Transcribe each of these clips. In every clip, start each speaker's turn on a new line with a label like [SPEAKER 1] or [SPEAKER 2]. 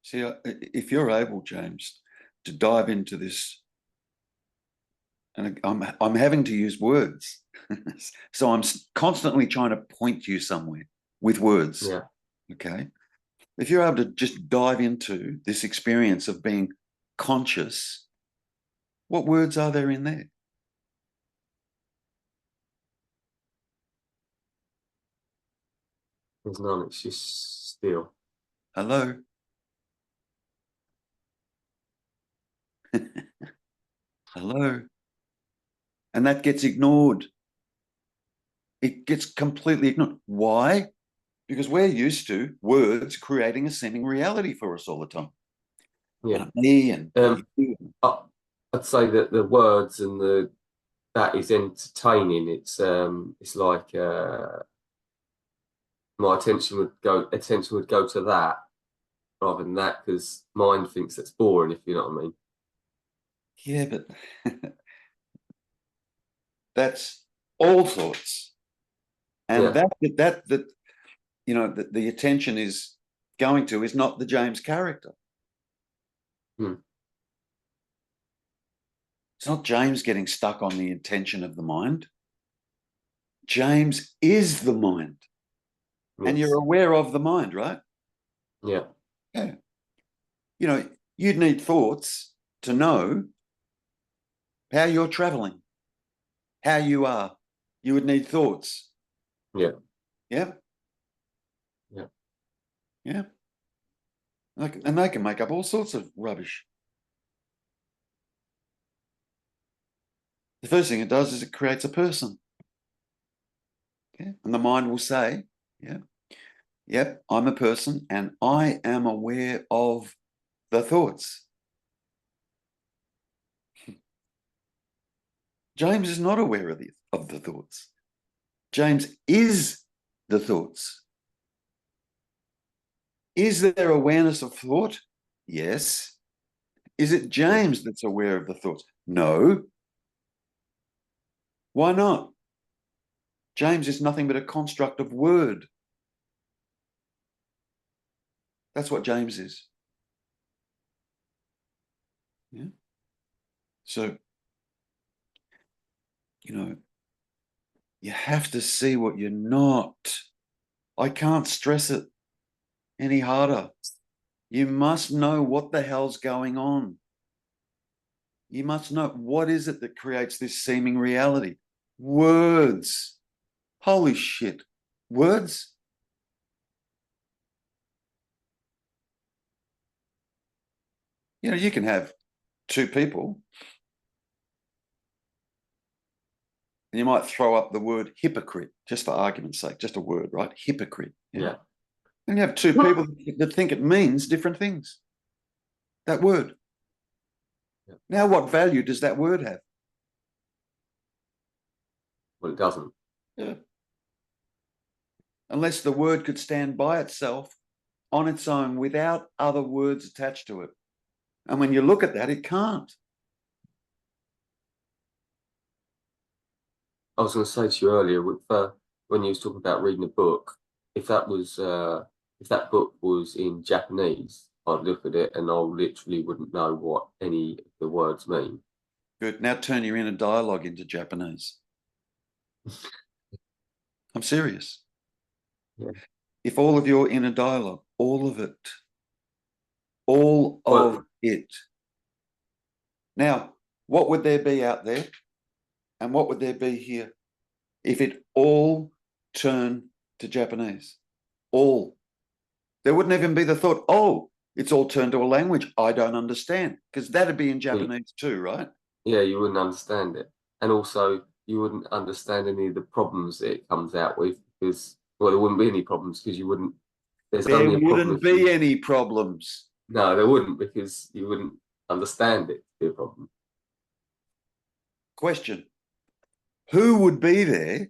[SPEAKER 1] See, if you're able, James, to dive into this, and I'm having to use words, so I'm constantly trying to point you somewhere with words.
[SPEAKER 2] Yeah.
[SPEAKER 1] Okay, if you're able to just dive into this experience of being conscious, what words are there in there?
[SPEAKER 2] There's none. It's just still.
[SPEAKER 1] Hello. Hello. And that gets ignored. It gets completely ignored. Why? Because we're used to words creating a seeming reality for us all the time.
[SPEAKER 2] Yeah.
[SPEAKER 1] And me and
[SPEAKER 2] Um,
[SPEAKER 1] you.
[SPEAKER 2] I, I'd say that the words and the that is entertaining. It's like my attention would go to that rather than that because mind thinks that's boring, if you know what I mean.
[SPEAKER 1] Yeah, but that's all thoughts. And
[SPEAKER 2] Yeah.
[SPEAKER 1] that the attention is going to is not the James character.
[SPEAKER 2] Hmm.
[SPEAKER 1] It's not James getting stuck on the intention of the mind. James is the mind. And you're
[SPEAKER 2] Yes.
[SPEAKER 1] aware of the mind, right?
[SPEAKER 2] Yeah.
[SPEAKER 1] Yeah. You know, you'd need thoughts to know how you're traveling, how you are. You would need thoughts.
[SPEAKER 2] Yeah.
[SPEAKER 1] Yeah.
[SPEAKER 2] Yeah.
[SPEAKER 1] Yeah. And they can make up all sorts of rubbish. The first thing it does is it creates a person. Yeah. And the mind will say, yeah, yep, I'm a person and I am aware of the thoughts. James is not aware of the thoughts. James is the thoughts. Is there awareness of thought? Yes. Is it
[SPEAKER 2] Yeah.
[SPEAKER 1] James that's aware of the thoughts? No. Why not? James is nothing but a construct of word. That's what James is. Yeah. So, you know, you have to see what you're not. I can't stress it any harder. You must know what the hell's going on. You must know what is it that creates this seeming reality. Words. Holy shit. Words. You know, you can have two people and you might throw up the word hypocrite just for argument's sake, just a word, right? Hypocrite. Yeah.
[SPEAKER 2] Yeah.
[SPEAKER 1] And you have two people that think it means different things. That word.
[SPEAKER 2] Yeah.
[SPEAKER 1] Now, what value does that word have?
[SPEAKER 2] Well, it doesn't.
[SPEAKER 1] Yeah. Unless the word could stand by itself on its own without other words attached to it. And when you look at that, it can't.
[SPEAKER 2] I was going to say to you earlier with when you was talking about reading a book, if that was if that book was in Japanese, I'd look at it and I literally wouldn't know what any of the words mean.
[SPEAKER 1] Good. Now turn your inner dialogue into Japanese. I'm serious.
[SPEAKER 2] Yeah.
[SPEAKER 1] If all of your inner dialogue, all of
[SPEAKER 2] Well,
[SPEAKER 1] it. Now, what would there be out there and what would there be here if it all turned to Japanese? All. There wouldn't even be the thought, oh, it's all turned to a language I don't understand, because that'd be in Japanese too, right?
[SPEAKER 2] yeah, you wouldn't understand it, and also you wouldn't understand any of the problems that it comes out with because well, there wouldn't be any problems because you wouldn't. There's
[SPEAKER 1] There
[SPEAKER 2] only a problem
[SPEAKER 1] wouldn't
[SPEAKER 2] if you.
[SPEAKER 1] be any problems.
[SPEAKER 2] No, there wouldn't because you wouldn't understand it to be a problem.
[SPEAKER 1] Question. Who would be there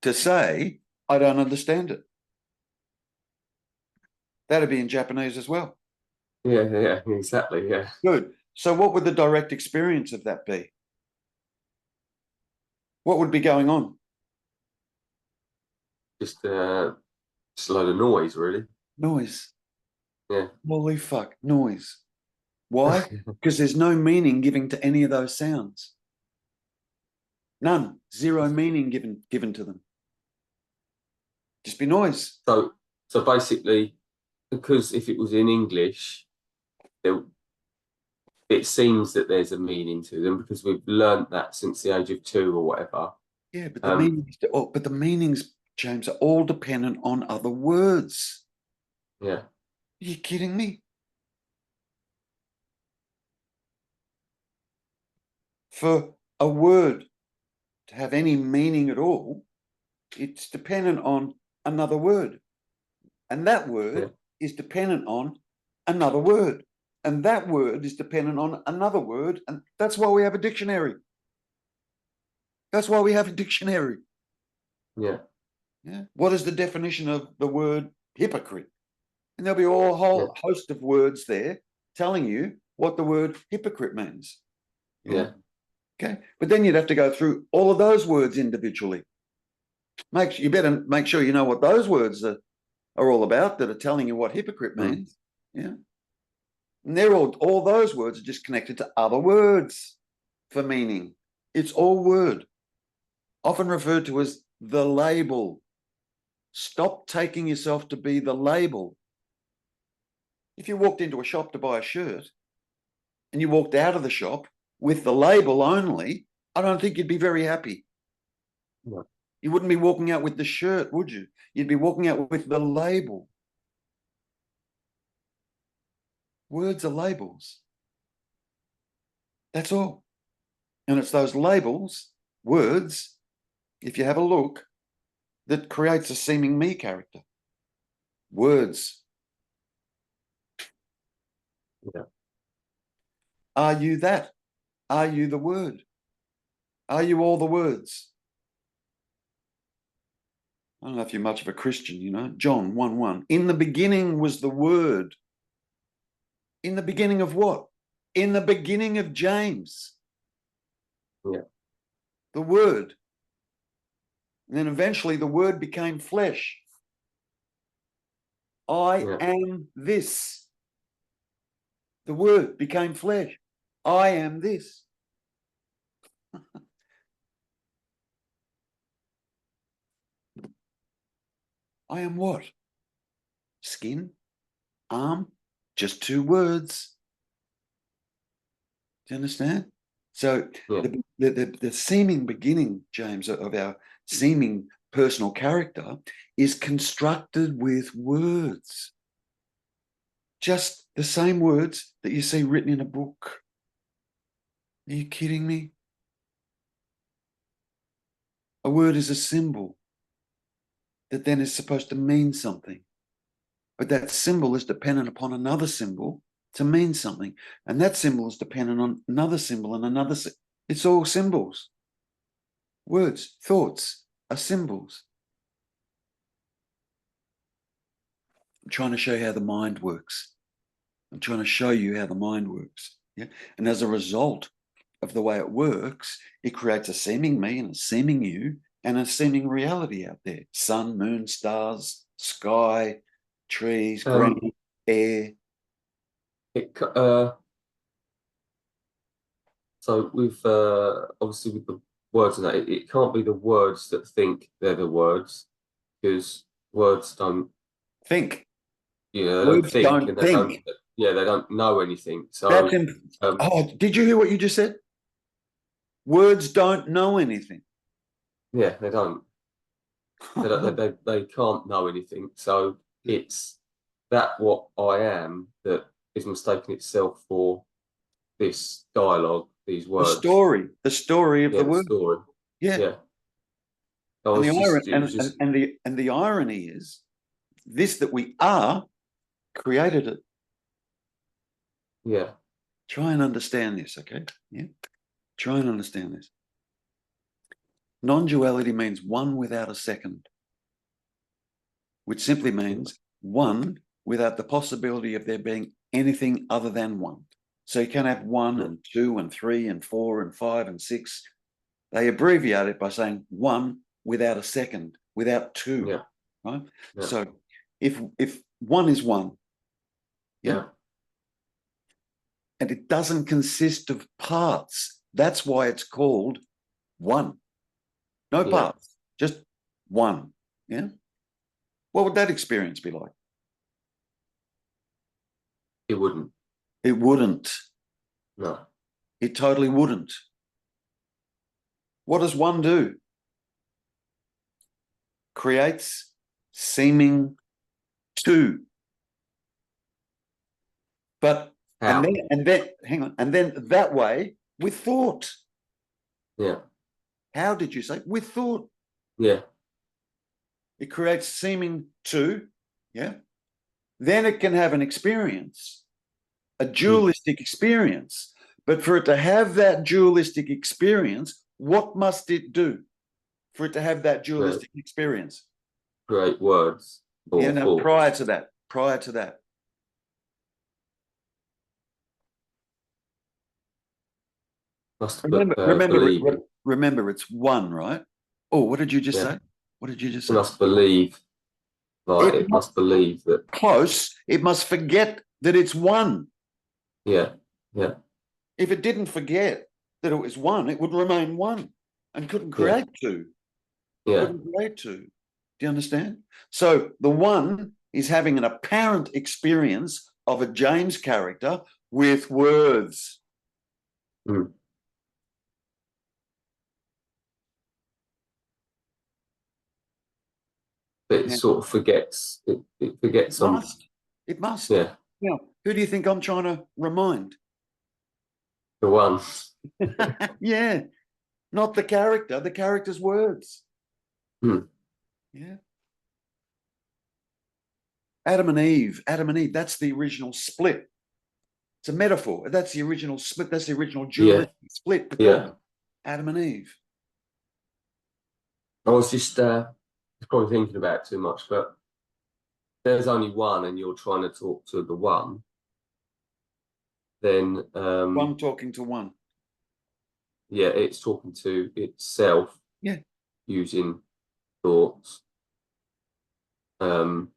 [SPEAKER 1] to say, I don't understand it? That'd be in Japanese as well.
[SPEAKER 2] Yeah, yeah, exactly. Yeah,
[SPEAKER 1] Good. So, what would the direct experience of that be? What would be going on?
[SPEAKER 2] just a load of noise, really.
[SPEAKER 1] Noise.
[SPEAKER 2] Yeah.
[SPEAKER 1] Holy fuck, noise. Why? Because there's no meaning given to any of those sounds. None. Zero meaning given to them. Just be noise.
[SPEAKER 2] So basically, because if it was in English, there, it seems that there's a meaning to them because we've learnt that since the age of 2 or whatever.
[SPEAKER 1] Yeah, but
[SPEAKER 2] Um,
[SPEAKER 1] the meanings, James, are all dependent on other words.
[SPEAKER 2] yeah,
[SPEAKER 1] Are you kidding me? For a word to have any meaning at all, it's dependent on another word. And that
[SPEAKER 2] yeah,
[SPEAKER 1] word is dependent on another word. And that word is dependent on another word. And that's why we have a dictionary. That's why we have a dictionary.
[SPEAKER 2] yeah,
[SPEAKER 1] Yeah. What is the definition of the word hypocrite? And there'll be a
[SPEAKER 2] yeah,
[SPEAKER 1] whole host of words there telling you what the word hypocrite means. Yeah.
[SPEAKER 2] yeah,
[SPEAKER 1] Okay. But then you'd have to go through all of those words individually. You better make sure you know what those words are all about that are telling you what hypocrite
[SPEAKER 2] mm,
[SPEAKER 1] means. Yeah. And they're all those words are just connected to other words for meaning. It's all word, often referred to as the label. Stop taking yourself to be the label. If you walked into a shop to buy a shirt and you walked out of the shop with the label only, I don't think you'd be very happy.
[SPEAKER 2] yeah,
[SPEAKER 1] You wouldn't be walking out with the shirt, would you? You'd be walking out with the label. Words are labels. That's all. And it's those labels, words, if you have a look, that creates a seeming me character. Words.
[SPEAKER 2] yeah.
[SPEAKER 1] Are you that? Are you the word? Are you all the words? I don't know if you're much of a Christian, you know. John 1:1. In the beginning was the word. In the beginning of what? In the beginning of James,
[SPEAKER 2] Yeah,
[SPEAKER 1] the word. And then eventually the word became flesh. I
[SPEAKER 2] yeah,
[SPEAKER 1] am this. The word became flesh. I am this. I am what? Skin, arm, just two words. Do you understand? So
[SPEAKER 2] yeah,
[SPEAKER 1] the seeming beginning, James, of our seeming personal character is constructed with words. Just the same words that you see written in a book. Are you kidding me? A word is a symbol that then is supposed to mean something. But that symbol is dependent upon another symbol to mean something. And that symbol is dependent on another symbol and another. It's all symbols. Words, thoughts are symbols. I'm trying to show you how the mind works. I'm trying to show you how the mind works. Yeah. And as a result of the way it works, it creates a seeming me and a seeming you and a seeming reality out there. Sun, moon, stars, sky, trees,
[SPEAKER 2] um,
[SPEAKER 1] ground, air.
[SPEAKER 2] it, so with obviously with the words and that, it can't be the words that think they're the words because words don't,
[SPEAKER 1] Think.
[SPEAKER 2] you know, they don't
[SPEAKER 1] Words
[SPEAKER 2] think
[SPEAKER 1] don't
[SPEAKER 2] and they don't,
[SPEAKER 1] think.
[SPEAKER 2] yeah, they don't know anything.
[SPEAKER 1] That's
[SPEAKER 2] So,
[SPEAKER 1] in,
[SPEAKER 2] um,
[SPEAKER 1] oh, did you hear what you just said? Words don't know anything.
[SPEAKER 2] yeah, they don't. They can't know anything. So it's that what I am that is mistaking itself for this dialogue, these words.
[SPEAKER 1] The story of
[SPEAKER 2] Yeah,
[SPEAKER 1] the
[SPEAKER 2] the
[SPEAKER 1] word.
[SPEAKER 2] story.
[SPEAKER 1] Yeah.
[SPEAKER 2] Yeah. I
[SPEAKER 1] And
[SPEAKER 2] was
[SPEAKER 1] the
[SPEAKER 2] just,
[SPEAKER 1] irony
[SPEAKER 2] it was just,
[SPEAKER 1] and the irony is this that we are created it.
[SPEAKER 2] yeah,
[SPEAKER 1] Try and understand this, okay? Yeah. Try and understand this. Non-duality means one without a second, which simply means one without the possibility of there being anything other than one. So you can have one
[SPEAKER 2] yeah,
[SPEAKER 1] and two and three and four and five and six. They abbreviate it by saying one without a second, without two,
[SPEAKER 2] yeah,
[SPEAKER 1] right?
[SPEAKER 2] yeah,
[SPEAKER 1] So if one is one, Yeah. And it doesn't consist of parts. That's why it's called one. No parts, just one. Yeah. What would that experience be like?
[SPEAKER 2] It wouldn't.
[SPEAKER 1] It wouldn't.
[SPEAKER 2] No.
[SPEAKER 1] It totally wouldn't. What does one do? Creates seeming two. But
[SPEAKER 2] How?
[SPEAKER 1] and then hang on, and then that way with thought.
[SPEAKER 2] Yeah.
[SPEAKER 1] How did you say? With thought.
[SPEAKER 2] Yeah.
[SPEAKER 1] It creates seeming two. Yeah. Then it can have an experience, a dualistic experience. But for it to have that dualistic experience, what must it do for it to have that dualistic experience?
[SPEAKER 2] Great words.
[SPEAKER 1] Yeah, no, prior to that. Remember, it's one, right? Oh, what did you just say? What did you just say?
[SPEAKER 2] It must believe. Like it must believe that.
[SPEAKER 1] Close. It must forget that it's one.
[SPEAKER 2] Yeah. Yeah.
[SPEAKER 1] If it didn't forget that it was one, it would remain one and couldn't create two.
[SPEAKER 2] Yeah.
[SPEAKER 1] Couldn't create two. Do you understand? So the one is having an apparent experience of a James character with words.
[SPEAKER 2] Mm. But it sort of forgets. It forgets.
[SPEAKER 1] It must.
[SPEAKER 2] Yeah.
[SPEAKER 1] Now, who do you think I'm trying to remind?
[SPEAKER 2] The one.
[SPEAKER 1] Yeah. Not the character. The character's words.
[SPEAKER 2] Mm.
[SPEAKER 1] Yeah. Adam and Eve. That's the original split. It's a metaphor. That's the original split. That's the original dualistic split. Adam and Eve.
[SPEAKER 2] I was just probably thinking about it too much, but there's only one and you're trying to talk to the one, then
[SPEAKER 1] one talking to one.
[SPEAKER 2] Yeah, it's talking to itself.
[SPEAKER 1] Yeah.
[SPEAKER 2] Using thoughts. Trying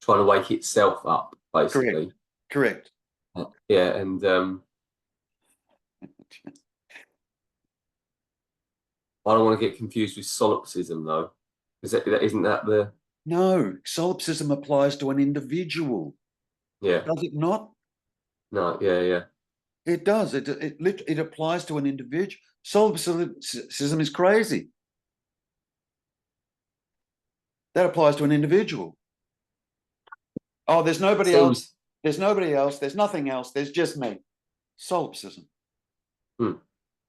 [SPEAKER 2] to wake itself up, basically.
[SPEAKER 1] Correct.
[SPEAKER 2] Yeah, and I don't want to get confused with solipsism, though. Isn't that the...
[SPEAKER 1] No, solipsism applies to an individual.
[SPEAKER 2] Yeah.
[SPEAKER 1] Does it not?
[SPEAKER 2] No, yeah.
[SPEAKER 1] It does. It applies to an individual. Solipsism is crazy. That applies to an individual. Oh, there's nobody else. There's nobody else. There's nothing else. There's just me. Solipsism.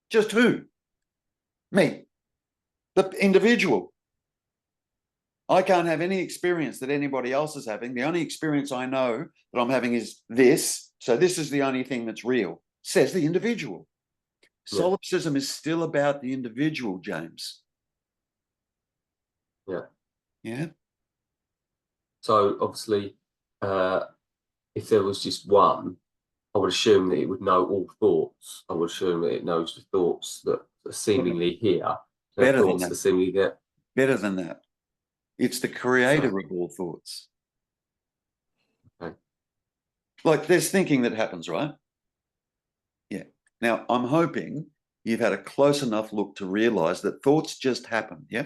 [SPEAKER 1] Just who? Me. The individual. I can't have any experience that anybody else is having. The only experience I know that I'm having is this. So this is the only thing that's real, says the individual. Yeah. Solipsism is still about the individual, James.
[SPEAKER 2] Yeah.
[SPEAKER 1] Yeah.
[SPEAKER 2] So obviously, if there was just one, I would assume that it would know all thoughts. I would assume that it knows the thoughts that are seemingly here.
[SPEAKER 1] Better than that.
[SPEAKER 2] Seemingly there.
[SPEAKER 1] Better than that. It's the creator of all thoughts.
[SPEAKER 2] Okay.
[SPEAKER 1] Like there's thinking that happens, right? Yeah. Now, I'm hoping you've had a close enough look to realize that thoughts just happen, yeah?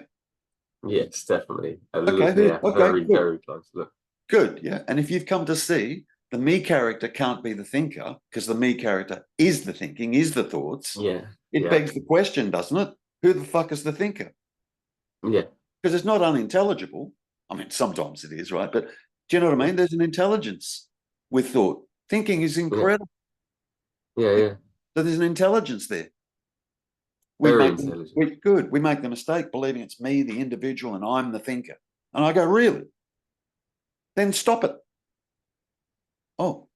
[SPEAKER 2] Yes, definitely.
[SPEAKER 1] Very
[SPEAKER 2] close look.
[SPEAKER 1] Good, yeah. And if you've come to see the me character can't be the thinker because the me character is the thinking, is the thoughts.
[SPEAKER 2] Yeah.
[SPEAKER 1] It begs the question, doesn't it? Who the fuck is the thinker?
[SPEAKER 2] Yeah.
[SPEAKER 1] Because it's not unintelligible. I mean, sometimes it is, right? But do you know what I mean? There's an intelligence with thought. Thinking is incredible.
[SPEAKER 2] Yeah.
[SPEAKER 1] So there's an intelligence there.
[SPEAKER 2] Very intelligent.
[SPEAKER 1] Good. We make the mistake believing it's me, the individual, and I'm the thinker. And I go, really? Then stop it. Oh.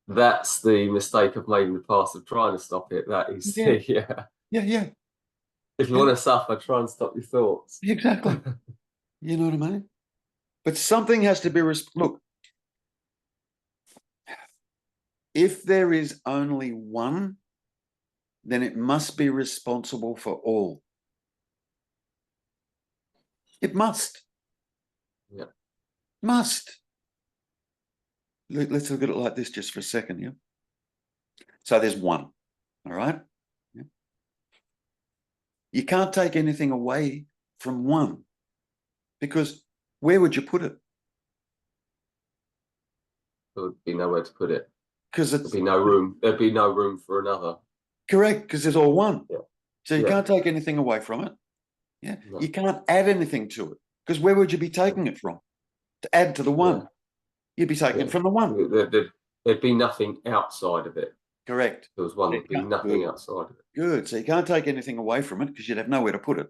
[SPEAKER 2] That's the mistake I've made in the past of trying to stop it. That is,
[SPEAKER 1] Yeah.
[SPEAKER 2] If you want to suffer, try and stop your thoughts.
[SPEAKER 1] Exactly. You know what I mean? But something has to be, look, if there is only one, then it must be responsible for all. It must.
[SPEAKER 2] Yeah.
[SPEAKER 1] Must. let's look at it like this just for a second. Yeah. So there's one. All right. Yeah. You can't take anything away from one, because where would you put it?
[SPEAKER 2] There would be nowhere to put it.
[SPEAKER 1] Because
[SPEAKER 2] There'd be no room. There'd be no room for another.
[SPEAKER 1] Correct, because it's all one.
[SPEAKER 2] Yeah.
[SPEAKER 1] So you can't take anything away from it. Yeah. No. You can't add anything to it, because where would you be taking it from? To add to the one. Yeah. You'd be taking it from the one.
[SPEAKER 2] There'd be nothing outside of it.
[SPEAKER 1] Correct.
[SPEAKER 2] There was one, there'd be nothing outside of it.
[SPEAKER 1] Good. So you can't take anything away from it, because you'd have nowhere to put it.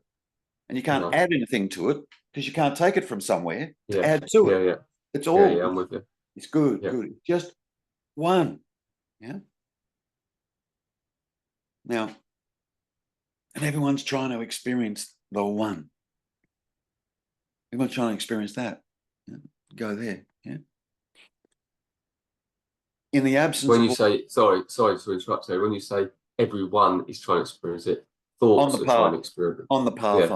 [SPEAKER 1] And you can't add anything to it, because you can't take it from somewhere to add to it.
[SPEAKER 2] Yeah.
[SPEAKER 1] It's all.
[SPEAKER 2] Yeah, I'm with you.
[SPEAKER 1] It's good. Good. It's just one. Yeah. Now, and everyone's trying to experience the one. Everyone's trying to experience that. Yeah. Go there. Yeah. In the absence
[SPEAKER 2] when you say, sorry to interrupt there, when you say everyone is trying to experience it, thoughts are trying to experience it.
[SPEAKER 1] On the path,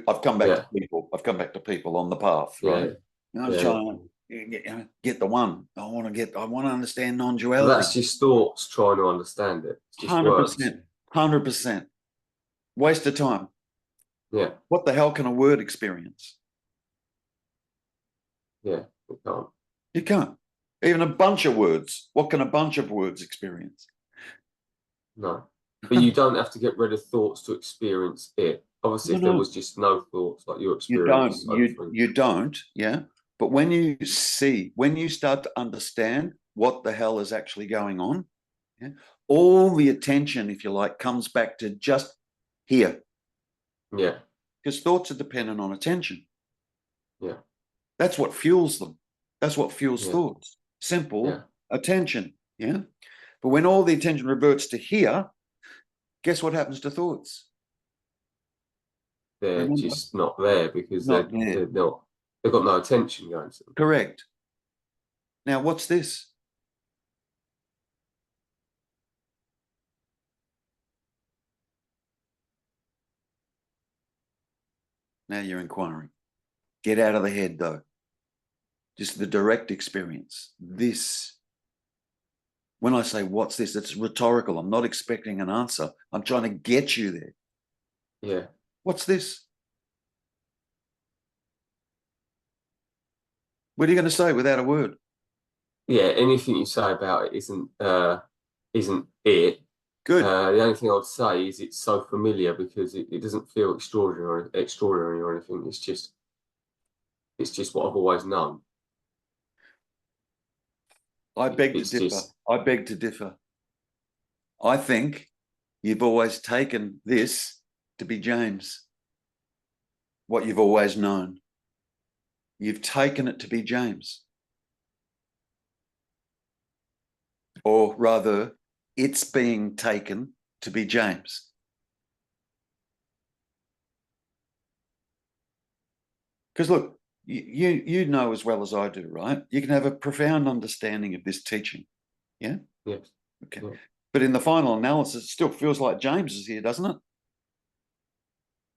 [SPEAKER 1] I've come back to people. I've come back to people on the path, right? I was trying to get the one. I want to understand non-duality.
[SPEAKER 2] Well, that's just thoughts trying to understand it. It's just
[SPEAKER 1] 100%. 100%. Waste of time.
[SPEAKER 2] Yeah.
[SPEAKER 1] What the hell can a word experience?
[SPEAKER 2] Yeah, it can't.
[SPEAKER 1] You can't. Even a bunch of words. What can a bunch of words experience?
[SPEAKER 2] No. But you don't have to get rid of thoughts to experience it. Obviously, if there was just no thoughts, like your experience.
[SPEAKER 1] You don't, yeah. But when you start to understand what the hell is actually going on, all the attention, if you like, comes back to just here.
[SPEAKER 2] Yeah.
[SPEAKER 1] Because thoughts are dependent on attention.
[SPEAKER 2] Yeah.
[SPEAKER 1] That's what fuels them. That's what fuels thoughts. Simple attention. Yeah. But when all the attention reverts to here, guess what happens to thoughts?
[SPEAKER 2] They're just not there, because they've got no attention going to them.
[SPEAKER 1] Correct. Now, what's this? Now you're inquiring. Get out of the head, though. Just the direct experience. This. When I say, what's this? It's rhetorical. I'm not expecting an answer. I'm trying to get you there.
[SPEAKER 2] Yeah.
[SPEAKER 1] What's this? What are you going to say without a word?
[SPEAKER 2] Yeah, anything you say about it isn't it.
[SPEAKER 1] Good.
[SPEAKER 2] The only thing I'd say is it's so familiar, because it doesn't feel extraordinary or anything. It's just what I've always known.
[SPEAKER 1] I beg to differ. I think you've always taken this to be James. What you've always known. You've taken it to be James. Or rather, it's being taken to be James. Because look, you know as well as I do, right? You can have a profound understanding of this teaching. Yeah?
[SPEAKER 2] Yes.
[SPEAKER 1] Okay. Yeah. But in the final analysis, it still feels like James is here, doesn't it?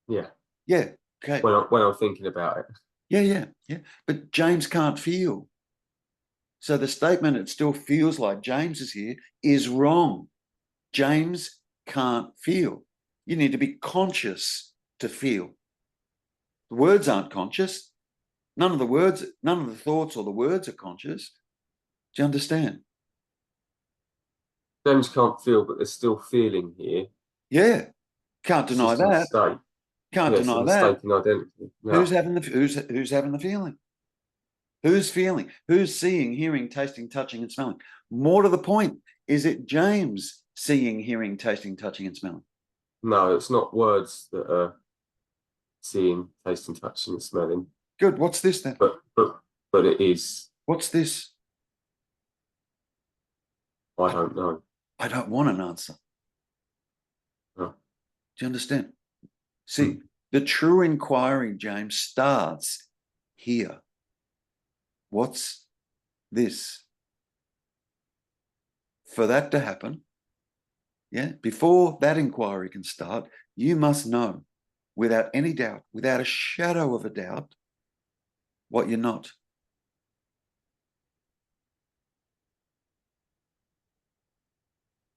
[SPEAKER 2] Yeah.
[SPEAKER 1] Yeah. Okay.
[SPEAKER 2] When I'm thinking about it.
[SPEAKER 1] Yeah. But James can't feel. So the statement, it still feels like James is here, is wrong. James can't feel. You need to be conscious to feel. The words aren't conscious. None of the thoughts or the words are conscious. Do you understand?
[SPEAKER 2] James can't feel, but there's still feeling here.
[SPEAKER 1] Yeah. Can't deny that. Can't deny that.
[SPEAKER 2] Mistaken identity. No.
[SPEAKER 1] Who's having the feeling? Who's feeling? Who's seeing, hearing, tasting, touching, and smelling? More to the point, is it James seeing, hearing, tasting, touching, and smelling?
[SPEAKER 2] No, it's not words that are seeing, tasting, touching, and smelling.
[SPEAKER 1] Good. What's this then?
[SPEAKER 2] But it is.
[SPEAKER 1] What's this?
[SPEAKER 2] I don't know.
[SPEAKER 1] I don't want an answer.
[SPEAKER 2] No.
[SPEAKER 1] Do you understand? See, the true inquiry, James, starts here. What's this? For that to happen, before that inquiry can start, you must know without any doubt, without a shadow of a doubt, what you're not.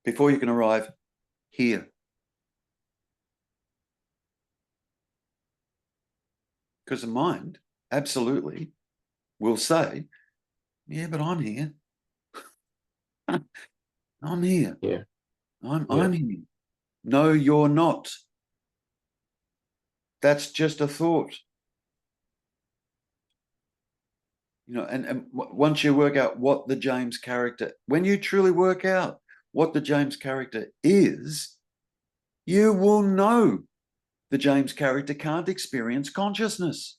[SPEAKER 1] before you can arrive here. Because the mind absolutely will say, yeah, but I'm here. I'm here.
[SPEAKER 2] Yeah.
[SPEAKER 1] I'm here. No, you're not. That's just a thought. And once you work out what the James character, when you truly work out what the James character is, you will know the James character can't experience consciousness.